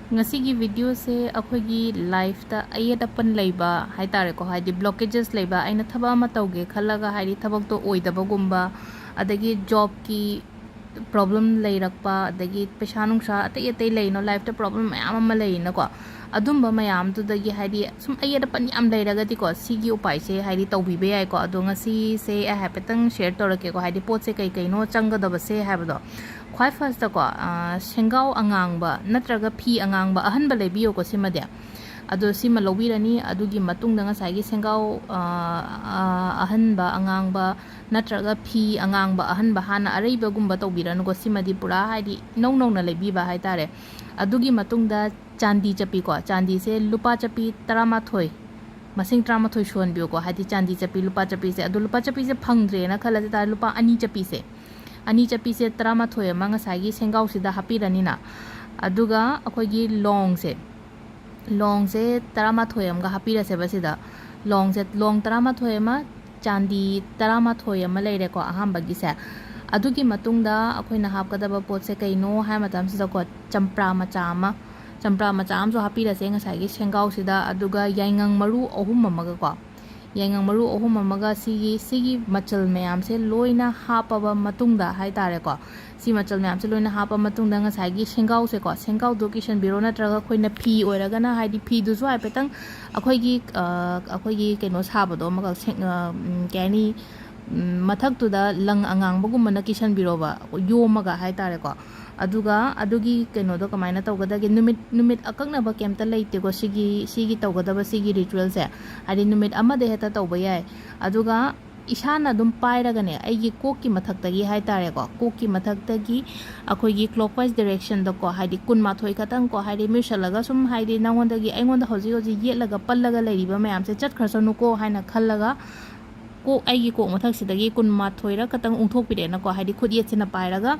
ngasi video se akhoi life ta ayat apan leiba hai tare ko hai di blockages leiba aina thaba ma tauge khalaga hai di thabak to oidaba gumba adagi job ki problem leirakpa adagi paisa nungsa atai atai leino life ta problem mayam ama leina ko adumba mayam tu dagi hai di sum ayat apan yam leiraga ti ko sigi upai se hai di taubi be ai ko ado ngasi se a hapetang share torake ko hai di pot se kai kai no changa da ba se hai ba do khwai first ko sengau angangba natraga phi angangba ahan ba lebiyo ko simade ado sima lobirani adugi matungda ngasai gi sengau ahan ba angangba natraga phi angangba ahan ba hana areiba gumba tobiranu ko simadi pura haidi nong nong na lebi ba hai tare adugi matungda chandi chapi ko chandi se lupa chapi tarama thoi masing tarama thoi shon biyo ko haidi chandi chapi lupa chapi se adu lupa chapi se phangdre na khala ta lupa ani chapi se ani chapi se tarama thoi ma ngasai gi sengau sida hapi rani na aduga akoi gi long se tarama thoi am ga hapi ra se basida long tarama thoi ma chandi tarama thoi am leire ko aham bagi se adugi matungda akoi na hap kada ba pot se kaino ha matam sida ko champra macha am so hapi ra se ngasai gi sengau sida aduga yaingang maru ohum amaga ko yaingang maru ohum amaga sigi machal mayam se loina hapaba matungda hai tare ko si machal mayam se loina hapa matungda ngasai gi sengau se ko sengau do kishan biro na traga khoina phi oiraga na haidi phi du so ai petang akhoi gi keno sabado maga kani mathak tu da lang angang bagum mana kishan biro ba yomaga hai tare ko adugi keno do kamaina tawgada ge numit akakna ba kemta leite ko sigi tawgada ba sigi ritual se adi numit ama de heta tawba yai aduga isana dum pairaga ne aigi kokki mathak tagi hai tare ko kokki mathak tagi akhoi gi clockwise direction da ko haidi kun ma thoi khatang ko haidi misalaga sum haidi nangon dagi aingon da hoji yetlaga pallaga leiriba mayam se chat kharsanu ko haina khallaga ko aigi ko mathak sidagi kun ma thoira katang ungthok pide na ko haidi khud yet sina pairaga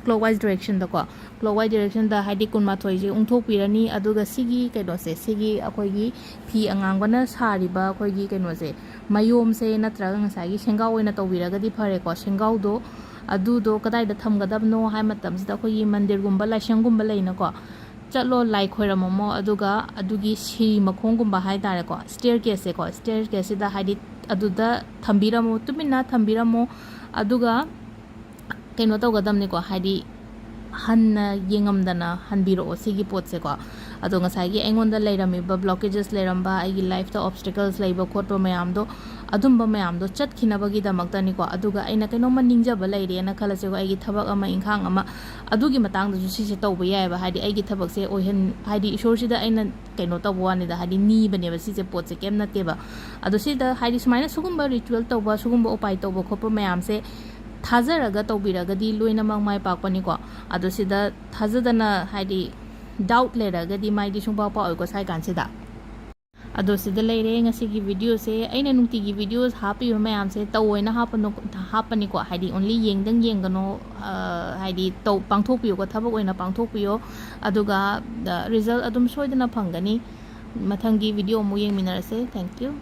clockwise direction da ko clockwise direction da haidi kun ma thoi je ungthok pirani aduga sigi kaino se sigi akoi gi phi angangwana sariba akoi gi kaino se mayom se natraga ngasai gi sengau oina tawiraga di phare ko sengau do adu do kadai da thamgadabno hai matam sida akoi gi mandir gumba laisang gumba leina ko chatlo lai khoiramomo aduga adugi si makhong gumba hai tare ko staircase da haidi aduda thambiramo tumina thambiramo aduga keno tawgadamni ko haidi hanna yengamdana hanbiro sigi potse ko ado ngasai gi engonda leirami ba blockages leiramba aigi life ta obstacles leiba khotpa mayam do adumba mayam do chatkhina bagi damakta ni ko aduga aina keno ma ningjaba leire na khalase ko aigi thabak ama inkhang ama adugi matang da si se tawba yai ba haidi aigi thabak se oihan haidi ishor sida aina keno tawba ni da haidi ni bane ba si se potse kem na te ba ado sida haidi sumaina sugumba ritual tawba sugumba upai tawba khotpa mayam se thazaraga tawbiraga di loina mang mai pakpani ko ado sida thazadana haidi doubt leraga di mai di sungpa pa ko sai kan sida ado sida leire ngasi gi video se aina nungti gi videos happy mayam se tawoina hapani ko haidi only yengano haidi taw pangthok piyo ko thabak oina pangthok piyo aduga the result adum soidana phangani mathangi video mu yengminarase thank you